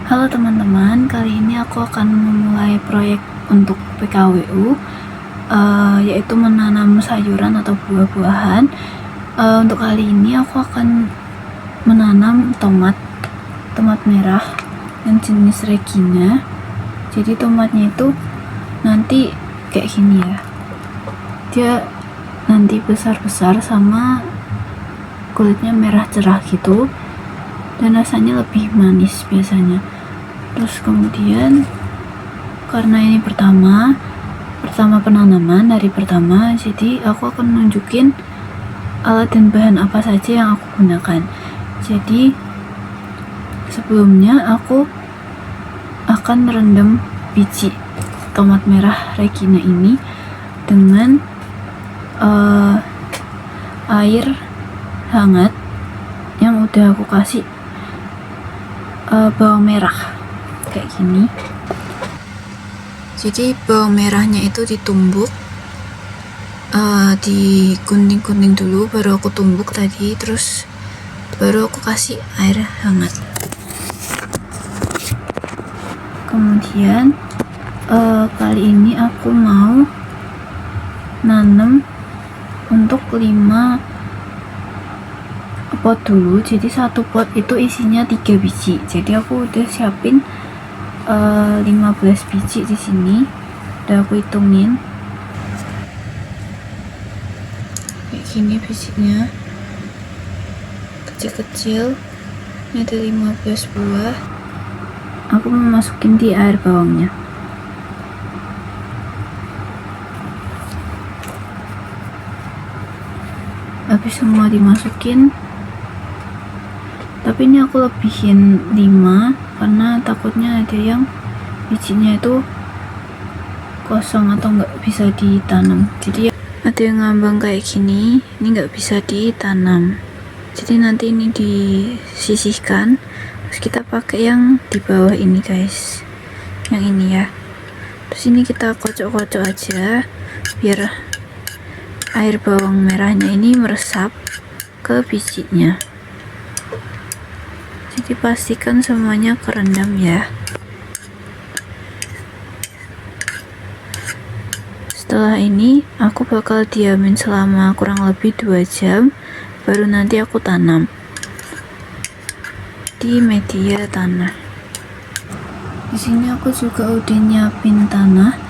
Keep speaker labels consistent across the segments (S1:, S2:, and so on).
S1: Halo teman-teman, kali ini aku akan memulai proyek untuk PKWU, yaitu menanam sayuran atau buah-buahan. Untuk kali ini aku akan menanam tomat merah yang jenis Regina. Jadi tomatnya itu nanti kayak gini ya, dia nanti besar-besar sama kulitnya merah cerah gitu, dan rasanya lebih manis biasanya. Terus kemudian karena ini pertama penanaman dari pertama, jadi aku akan nunjukin alat dan bahan apa saja yang aku gunakan. Jadi sebelumnya aku akan merendam biji tomat merah Regina ini dengan air hangat yang udah aku kasih bawang merah kayak gini. Jadi bawang merahnya itu ditumbuk, digunting-gunting dulu, baru aku tumbuk tadi, terus baru aku kasih air hangat. Kemudian kali ini aku mau nanam untuk 5 pot dulu. Jadi satu pot itu isinya 3 biji. Jadi aku udah siapin 15 biji di sini. Udah aku hitungin. Kayak gini bijinya. Kecil-kecil. Ini ada 15 buah. Aku mau masukin di air bawangnya. Habis semua dimasukin, tapi ini aku lebihin 5 karena takutnya ada yang bijinya itu kosong atau nggak bisa ditanam. Jadi ada yang ngambang kayak gini, ini nggak bisa ditanam. Jadi nanti ini disisihkan, terus kita pakai yang di bawah ini guys, yang ini ya. Terus ini kita kocok-kocok aja biar air bawang merahnya ini meresap ke bijinya. Jadi pastikan semuanya kerendam ya. Setelah ini aku bakal diamin selama kurang lebih 2 jam, baru nanti aku tanam di media tanah. Di sini aku juga udah nyiapin tanah.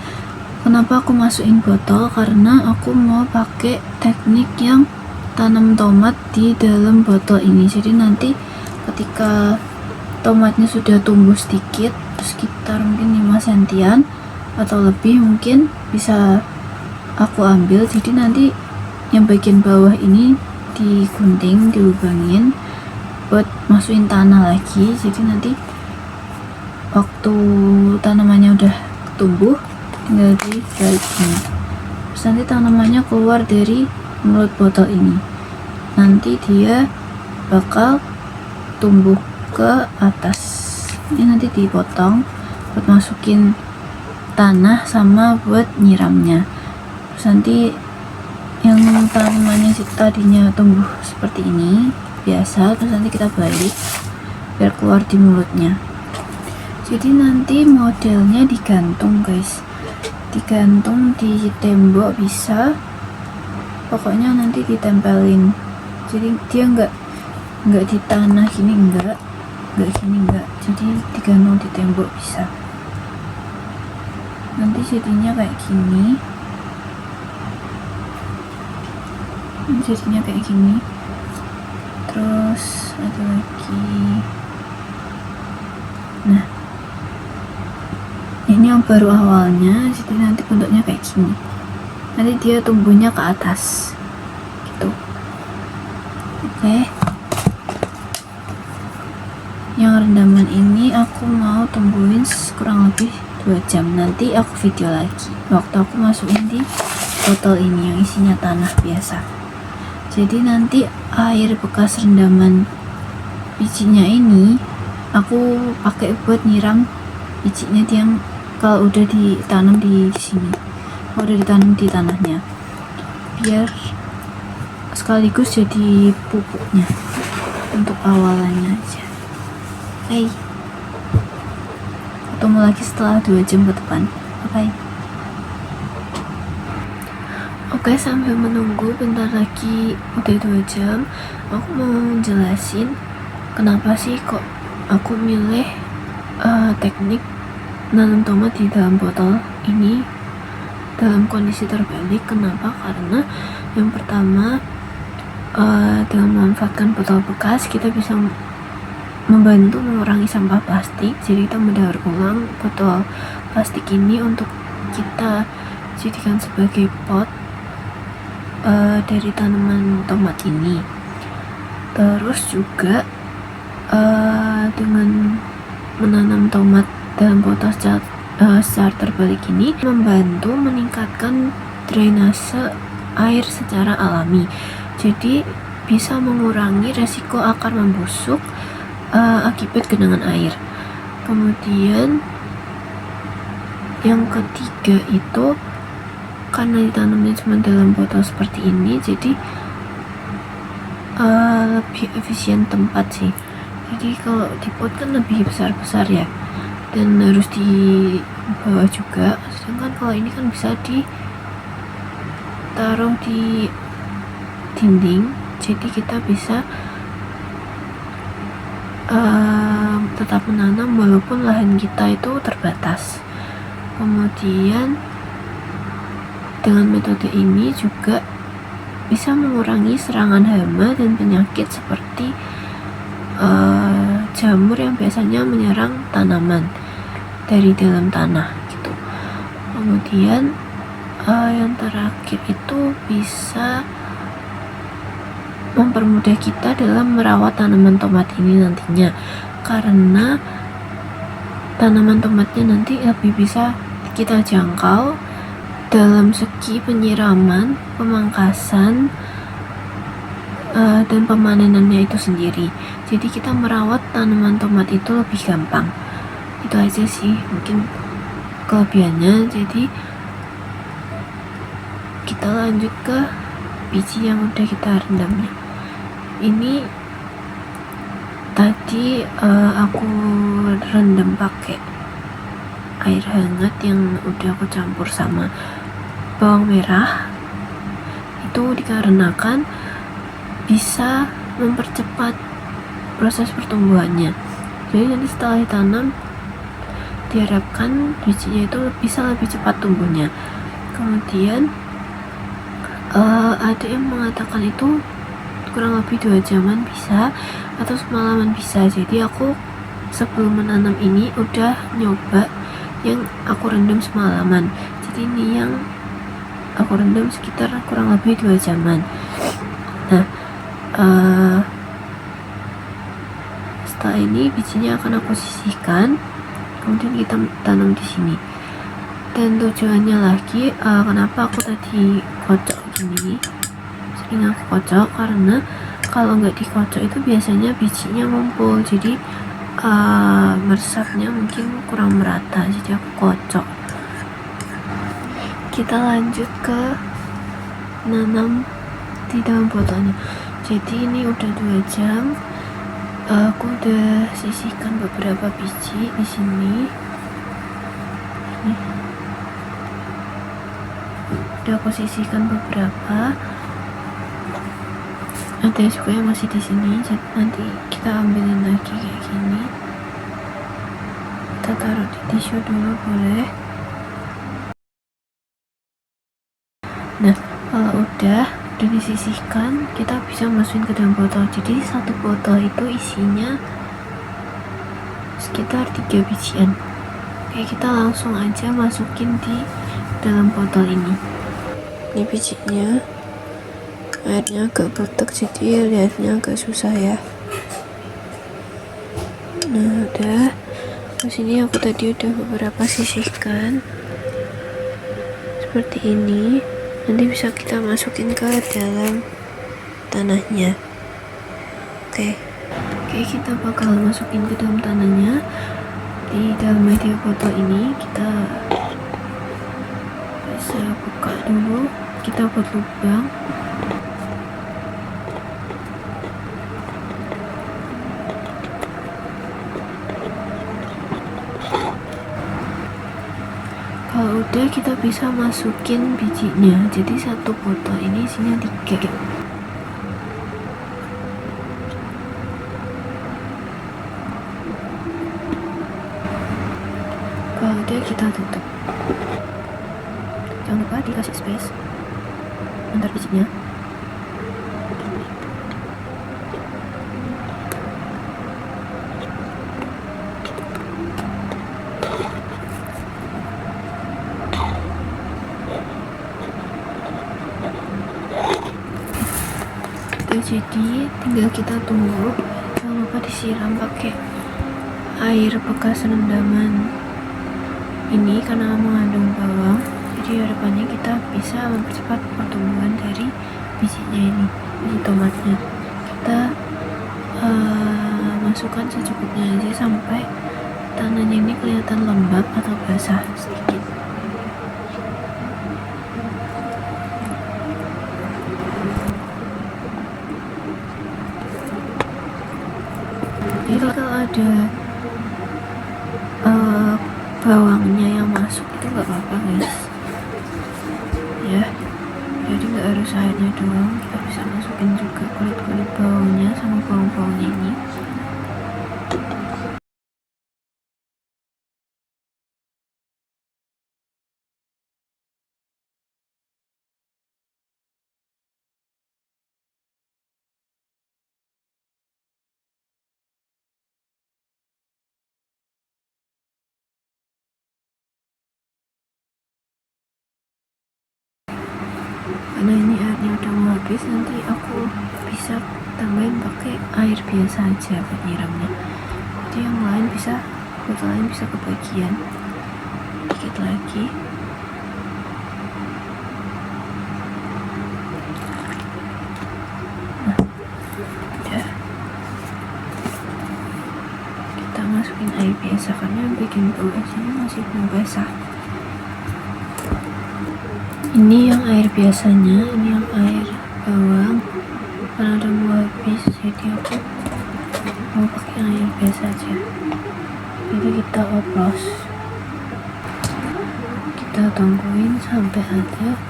S1: Kenapa aku masukin botol? Karena aku mau pakai teknik yang tanam tomat di dalam botol ini. Jadi nanti ketika tomatnya sudah tumbuh sedikit, sekitar mungkin 5 sentian atau lebih, mungkin bisa aku ambil. Jadi nanti yang bagian bawah ini digunting, dilubangin buat masukin tanah lagi. Jadi nanti waktu tanamannya udah tumbuh, tinggal dibalik gini. Terus nanti tanamannya keluar dari mulut botol ini. Nanti dia bakal tumbuh ke atas. Ini nanti dipotong buat masukin tanah sama buat nyiramnya. Terus nanti yang tanamannya tadinya tumbuh seperti ini biasa, terus nanti kita balik biar keluar di mulutnya. Jadi nanti modelnya digantung guys, digantung di tembok bisa, pokoknya nanti ditempelin. Jadi dia nggak di tanah gini, nggak gini, nggak. Jadi digantung di tembok bisa. Nanti jadinya kayak gini. Jadinya kayak gini. Terus ada lagi. Nah, ini yang baru awalnya, jadi nanti bentuknya kayak gini. Nanti dia tumbuhnya ke atas gitu. Oke. Yang rendaman ini aku mau tumbuhin kurang lebih 2 jam. Nanti aku video lagi waktu aku masukin di botol ini yang isinya tanah biasa. Jadi nanti air bekas rendaman bijinya ini aku pakai buat nyiram bijinya yang kalau udah ditanam di sini, kalau udah ditanam di tanahnya, biar sekaligus jadi pupuknya untuk awalannya aja. Hai. ketemu lagi setelah 2 jam ke depan. Bye. Oke, sambil menunggu bentar lagi udah 2 jam, aku mau jelasin kenapa sih kok aku milih teknik nanam tomat di dalam botol ini dalam kondisi terbalik. Kenapa? Karena yang pertama, dengan memanfaatkan botol bekas kita bisa membantu mengurangi sampah plastik. Jadi kita mendaur ulang botol plastik ini untuk kita jadikan sebagai pot dari tanaman tomat ini. Terus juga dengan menanam tomat dalam botol secara terbalik ini membantu meningkatkan drainase air secara alami. Jadi bisa mengurangi resiko akar membusuk akibat genangan air. Kemudian yang ketiga itu karena ditanamnya cuma dalam botol seperti ini, jadi lebih efisien tempat sih. Jadi kalau di pot kan lebih besar-besar ya, dan harus di bawah juga. Sedangkan kalau ini kan bisa ditaruh di dinding, jadi kita bisa tetap menanam walaupun lahan kita itu terbatas. Kemudian dengan metode ini juga bisa mengurangi serangan hama dan penyakit seperti jamur yang biasanya menyerang tanaman dari dalam tanah gitu. Kemudian yang terakhir itu bisa mempermudah kita dalam merawat tanaman tomat ini nantinya, karena tanaman tomatnya nanti lebih bisa kita jangkau dalam segi penyiraman, pemangkasan, dan pemanenannya itu sendiri. Jadi kita merawat tanaman tomat itu lebih gampang. Itu aja sih mungkin kelebihannya. Jadi kita lanjut ke biji yang udah kita rendamnya. Ini tadi aku rendam pakai air hangat yang udah aku campur sama bawang merah. Itu dikarenakan bisa mempercepat proses pertumbuhannya. Jadi nanti setelah ditanam diharapkan bijinya itu bisa lebih cepat tumbuhnya. Kemudian ada yang mengatakan itu kurang lebih 2 jaman bisa, atau semalaman bisa. Jadi aku sebelum menanam ini udah nyoba yang aku rendam semalaman. Jadi ini yang aku rendam sekitar kurang lebih 2 jaman. Nah, setelah ini bijinya akan aku sisihkan, kemudian kita tanam di sini. Dan tujuannya lagi, kenapa aku tadi kocok gini, sering aku kocok karena kalau nggak dikocok itu biasanya bijinya ngumpul, jadi meresapnya mungkin kurang merata, jadi aku kocok. Kita lanjut ke nanam di dalam botolnya. Jadi ini udah 2 jam, aku udah sisihkan beberapa biji di sini. Nih, udah aku sisihkan beberapa. Ada juga yang masih di sini, jadi nanti kita ambilin lagi kayak gini. Kita taruh di tisu dulu boleh. Nah, kalau udah disisihkan, kita bisa masukin ke dalam botol. Jadi satu botol itu isinya sekitar 3 bijian. Oke, kita langsung aja masukin di dalam botol ini. Ini bijinya, airnya agak butek jadi lihatnya agak susah ya. Nah, udah. Di sini aku tadi udah beberapa sisihkan seperti ini. Nanti bisa kita masukin ke dalam tanahnya. Oke, kita bakal masukin ke dalam tanahnya. Di dalam media botol ini kita bisa buka dulu, kita buat lubang. Kalau udah kita bisa masukin bijinya. Jadi satu botol ini isinya 3. Kalau udah kita tutup. Jangan lupa dikasih space antar bijinya. Jadi tinggal kita tunggu. Jangan lupa disiram pakai air bekas rendaman ini karena mengandung bawang. Jadi harapannya kita bisa mempercepat pertumbuhan dari bijinya ini, biji tomatnya. Kita masukkan secukupnya aja sampai tanahnya ini kelihatan lembab atau basah sedikit. Jadi kalau ada bawangnya yang masuk itu nggak apa-apa guys ya, jadi nggak harus airnya doang, kita bisa masukin juga kulit-kulit bawangnya sama bawang-bawangnya ini. Karena ini airnya udah mau habis, nanti aku bisa tambahin pakai air biasa aja buat nyiramnya. Jadi yang lain bisa, botol lain bisa kebagian dikit lagi. Nah, udah. Kita masukin air biasa karena yang bikin bawang sini masih belum basah. Ini yang air biasanya, ini yang air bawang karena udah mau habis, jadi aku mau pakai air biasa aja. Jadi kita oplos, kita tungguin sampai ada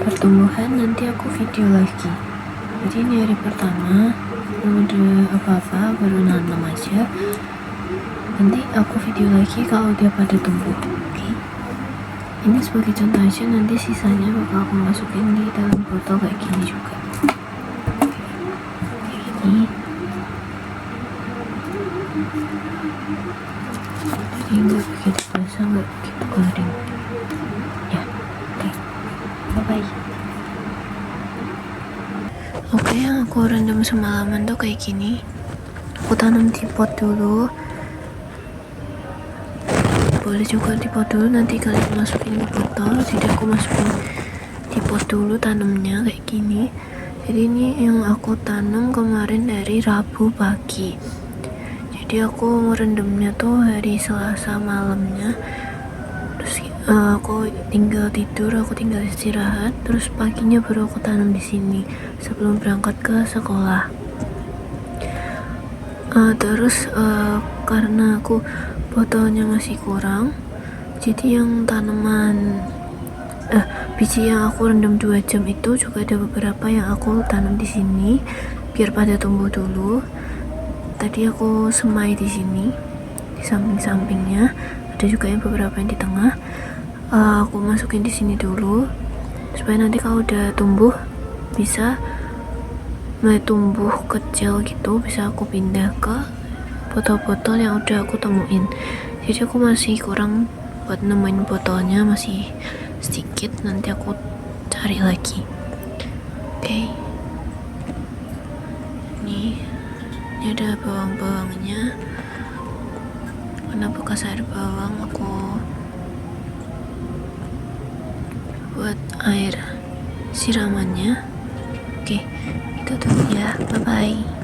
S1: pertumbuhan, nanti aku video lagi. Jadi ini hari pertama, belum ada apa-apa, baru nanam aja. Nanti aku video lagi kalau dia pada tumbuh. Ini sebagai contoh aja, nanti sisanya bakal aku masukin di dalam botol kayak gini juga. Kayak gini. Jadi nggak begitu basah, nggak begitu garing. Ya, oke. Bye-bye. Oke, yang aku rendam semalaman tuh kayak gini. Aku tanam di pot dulu. Boleh juga di pot dulu, nanti kalian masukin ke botol. Jadi aku masukin di pot dulu tanamnya kayak gini. Jadi ini yang aku tanam kemarin dari Rabu pagi. Jadi aku merendamnya tuh hari Selasa malamnya. Terus aku tinggal tidur, aku tinggal istirahat. Terus paginya baru aku tanam di sini sebelum berangkat ke sekolah. Terus karena aku botolnya masih kurang, jadi yang tanaman biji yang aku rendam 2 jam itu juga ada beberapa yang aku tanam di sini biar pada tumbuh dulu. Tadi aku semai di sini di samping-sampingnya, ada juga yang beberapa yang di tengah. Aku masukin di sini dulu supaya nanti kalau udah tumbuh bisa mulai tumbuh kecil gitu, bisa aku pindah ke botol-botol yang udah aku temuin. Jadi aku masih kurang buat nemuin botolnya, masih sedikit, nanti aku cari lagi. Oke. Ini ada bawang-bawangnya. Karena bekas air bawang, aku buat air siramannya. Oke, itu dulu ya. Bye bye.